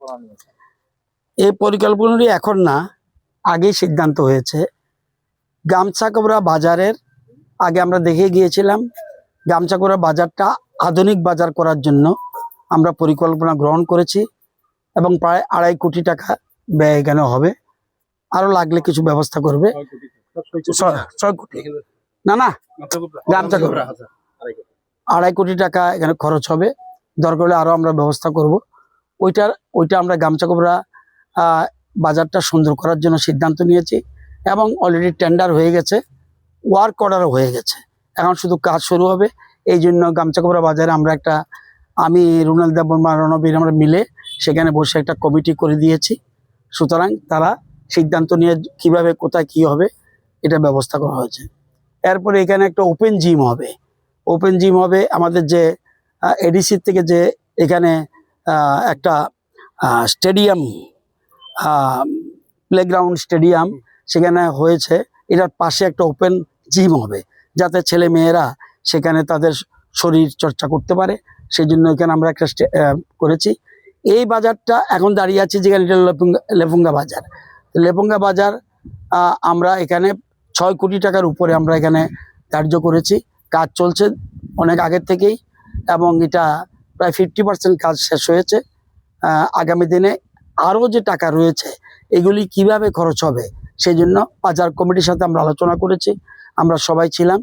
পরিকল্পনা নিয়েছেন? এই পরিকল্পনাটি এখন না, আগেই সিদ্ধান্ত হয়েছে। গামছাকোবরা বাজারের আগে আমরা দেখে গিয়েছিলাম, গামছাকোবরা বাজারটা আধুনিক বাজার করার জন্য আমরা পরিকল্পনা গ্রহণ করেছি এবং প্রায় 2.5 কোটি টাকা ব্যয় এখানে হবে। আরো লাগলে কিছু ব্যবস্থা করবে। 6 কোটি না না, গামছাকোবরা 2.5 কোটি টাকা এখানে খরচ হবে। দরকার হলে আরো আমরা ব্যবস্থা করব। ওইটা আমরা গামছাকোবরা বাজারটা সুন্দর করার জন্য সিদ্ধান্ত নিয়েছি এবং অলরেডি টেন্ডার হয়ে গেছে, ওয়ার্ক অর্ডারও হয়ে গেছে। এখন শুধু কাজ শুরু হবে। এই জন্য গামছাকোবরা বাজারে আমরা আমি রুনাল দেববর্মা রণবীর আমরা মিলে সেখানে বসে একটা কমিটি করে দিয়েছি। সুতরাং তারা সিদ্ধান্ত নিয়ে কিভাবে কোথায় কি হবে এটা ব্যবস্থা করা হয়েছে। এরপরে এখানে একটা ওপেন জিম হবে। ওপেন জিম হবে আমাদের যে এডিসির থেকে যে এখানে একটা স্টেডিয়াম, প্লেগ্রাউন্ড স্টেডিয়াম সেখানে হয়েছে, এটার পাশে একটা ওপেন জিম হবে যাতে ছেলে মেয়েরা সেখানে তাদের শরীর চর্চা করতে পারে। সেই জন্য এখানে আমরা একটা করেছি। এই বাজারটা এখন দাঁড়িয়ে আছে যেখানে এটা লেফুঙ্গা বাজার। লেফুঙ্গা বাজার আমরা এখানে 6 কোটি টাকার উপরে আমরা এখানে ধার্য করেছি। কাজ চলছে অনেক আগের থেকেই এবং এটা প্রায় 50% কাজ শেষ হয়েছে। আগামী দিনে আরও যে টাকা রয়েছে এগুলি কিভাবে খরচ হবে সেই জন্য বাজার কমিটির সাথে আমরা আলোচনা করেছি, আমরা সবাই ছিলাম।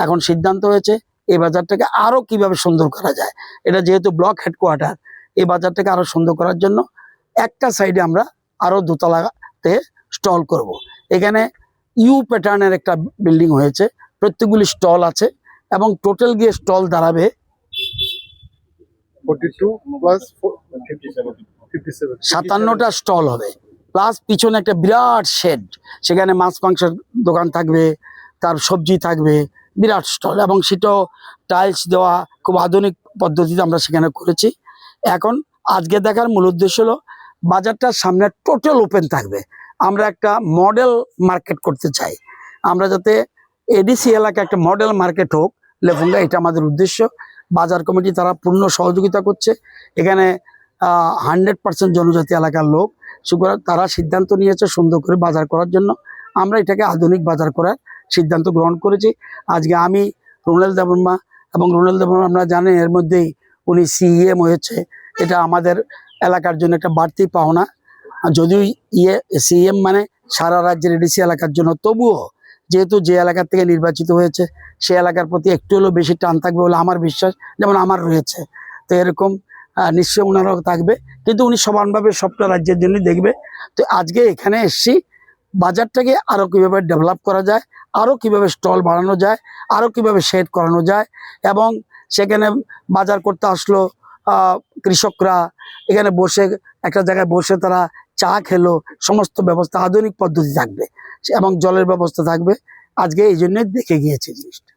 এখন সিদ্ধান্ত হয়েছে এই বাজারটাকে আরও কিভাবে সুন্দর করা যায়। এটা যেহেতু ব্লক হেডকোয়ার্টার, এই বাজারটাকে আরও সুন্দর করার জন্য একটা সাইডে আমরা আরও দোতলাতে স্টল করব। এখানে ইউ প্যাটার্নের একটা বিল্ডিং হয়েছে, প্রত্যেকগুলি স্টল আছে এবং টোটাল গিয়ে স্টল দাঁড়াবে 57টা স্টল হবে। প্লাস পিছনে একটা বিরাট শেড, সেখানে মাছ মাংসের দোকান থাকবে, তার সবজি থাকবে, বিরাট স্টল এবং সেটাও টাইলস দেওয়া, খুব আধুনিক পদ্ধতিতে আমরা সেখানে করেছি। এখন আজকে দেখার মূল উদ্দেশ্য হলো বাজারটার সামনে টোটাল ওপেন থাকবে। আমরা একটা মডেল মার্কেট করতে চাই, আমরা যাতে এডিসি এলাকা একটা মডেল মার্কেট হোক লেফুঙ্গা, এটা আমাদের উদ্দেশ্য। বাজার কমিটি তারা পূর্ণ সহযোগিতা করছে। এখানে 100% জনজাতি এলাকার লোক, সুতরাং তারা সিদ্ধান্ত নিয়েছে সুন্দর করে বাজার করার জন্য। আমরা এটাকে আধুনিক বাজার করার সিদ্ধান্ত গ্রহণ করেছি। আজকে আমি রুনাল দেববর্মা এবং রুনাল দেববর্মা আপনারা জানেন এর মধ্যেই উনি সিএম হয়েছে, এটা আমাদের এলাকার জন্য একটা বাড়তি পাওনা। যদিও সিএম মানে সারা রাজ্যের এডিসি এলাকার জন্য, তবুও যেহেতু যে এলাকার থেকে নির্বাচিত হয়েছে সে এলাকার প্রতি একটু হলেও বেশি টান থাকবে বলে আমার বিশ্বাস, যেমন আমার রয়েছে। তো এরকম নিশ্চয়ই ওনারাও থাকবে, কিন্তু উনি সমানভাবে সবটা রাজ্যের জন্য দেখবে। তো আজকে এখানে এসছি বাজারটাকে আরও কীভাবে ডেভেলপ করা যায়, আরও কীভাবে স্টল বাড়ানো যায়, আরও কীভাবে শেড করানো যায় এবং সেখানে বাজার করতে আসলো কৃষকরা এখানে বসে একটা জায়গায় বসে তারা চা খেলো, সমস্ত ব্যবস্থা আধুনিক পদ্ধতি থাকবে এবং জলের ব্যবস্থা থাকবে। আজকে এই জন্যই দেখে গিয়েছি জিনিসটা।